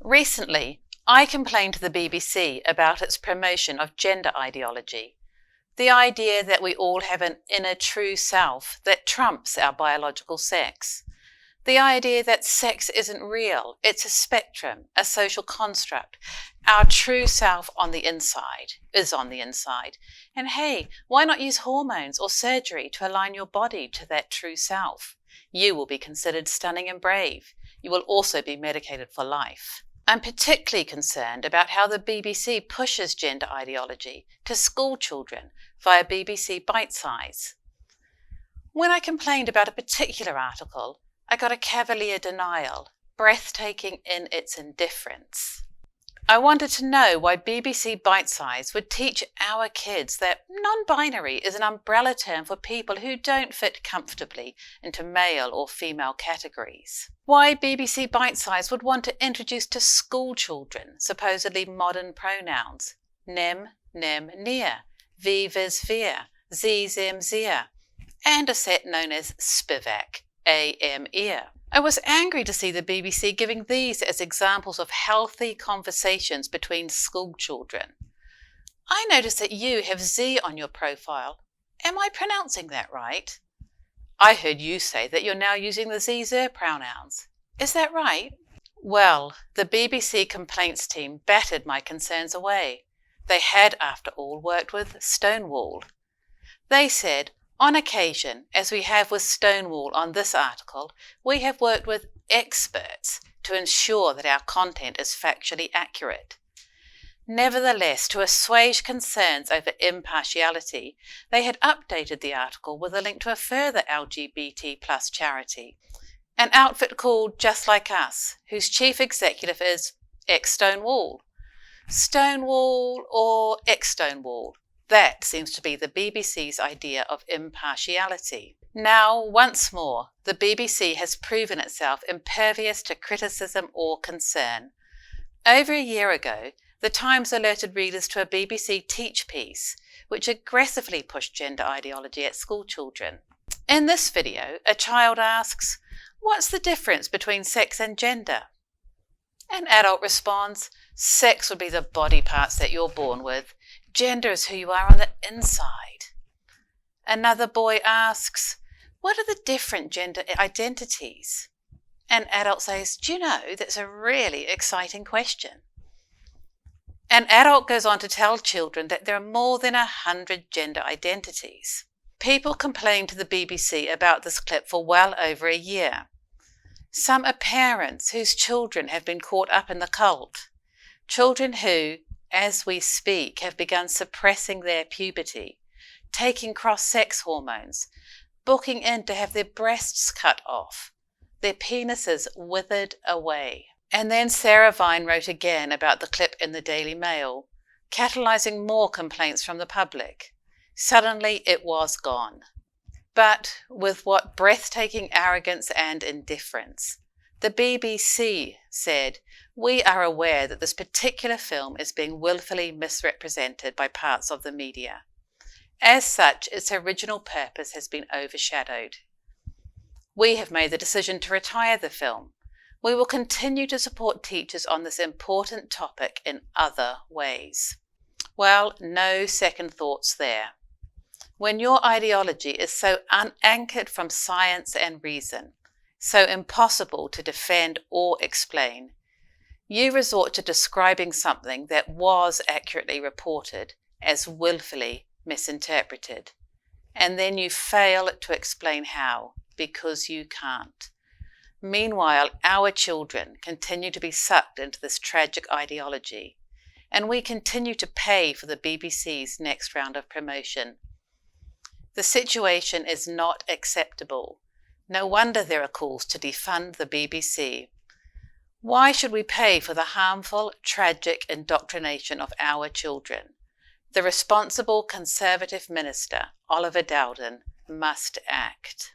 Recently, I complained to the BBC about its promotion of gender ideology, the idea that we all have an inner true self that trumps our biological sex, the idea that sex isn't real, it's a spectrum, a social construct. Our true self is on the inside. And hey, why not use hormones or surgery to align your body to that true self? You will be considered stunning and brave. You will also be medicated for life. I'm particularly concerned about how the BBC pushes gender ideology to school children via BBC Bitesize. When I complained about a particular article, I got a cavalier denial, breathtaking in its indifference. I wanted to know why BBC Bitesize would teach our kids that non-binary is an umbrella term for people who don't fit comfortably into male or female categories. Why BBC Bitesize would want to introduce to school children supposedly modern pronouns, nem, near, viz, vir, zem, zir, and a set known as spivak, ear. I was angry to see the BBC giving these as examples of healthy conversations between school children. I noticed that you have Z on your profile. Am I pronouncing that right? I heard you say that you're now using the Z-zer pronouns. Is that right? Well, the BBC complaints team battered my concerns away. They had, after all, worked with Stonewall. They said, on occasion, as we have with Stonewall on this article, we have worked with experts to ensure that our content is factually accurate. Nevertheless, to assuage concerns over impartiality, they had updated the article with a link to a further LGBT plus charity, an outfit called Just Like Us, whose chief executive is ex-Stonewall. Stonewall or ex-Stonewall? That seems to be the BBC's idea of impartiality. Now, once more, the BBC has proven itself impervious to criticism or concern. Over a year ago, The Times alerted readers to a BBC Teach piece, which aggressively pushed gender ideology at school children. In this video, a child asks, "What's the difference between sex and gender?" An adult responds, "Sex would be the body parts that you're born with. Gender is who you are on the inside." Another boy asks, "What are the different gender identities?" An adult says, "Do you know, that's a really exciting question." An adult goes on to tell children that there are more than 100 gender identities. People complained to the BBC about this clip for well over a year. Some are parents whose children have been caught up in the cult. Children who, as we speak, have begun suppressing their puberty, taking cross-sex hormones, booking in to have their breasts cut off, their penises withered away. And then Sarah Vine wrote again about the clip in the Daily Mail, catalysing more complaints from the public. Suddenly it was gone. But with what breathtaking arrogance and indifference. The BBC said, "We are aware that this particular film is being willfully misrepresented by parts of the media. As such, its original purpose has been overshadowed. We have made the decision to retire the film. We will continue to support teachers on this important topic in other ways." Well, no second thoughts there. When your ideology is so unanchored from science and reason, so impossible to defend or explain, you resort to describing something that was accurately reported as willfully misinterpreted. And then you fail to explain how, because you can't. Meanwhile, our children continue to be sucked into this tragic ideology, and we continue to pay for the BBC's next round of promotion. The situation is not acceptable. No wonder there are calls to defund the BBC. Why should we pay for the harmful, tragic indoctrination of our children? The responsible Conservative minister, Oliver Dowden, must act.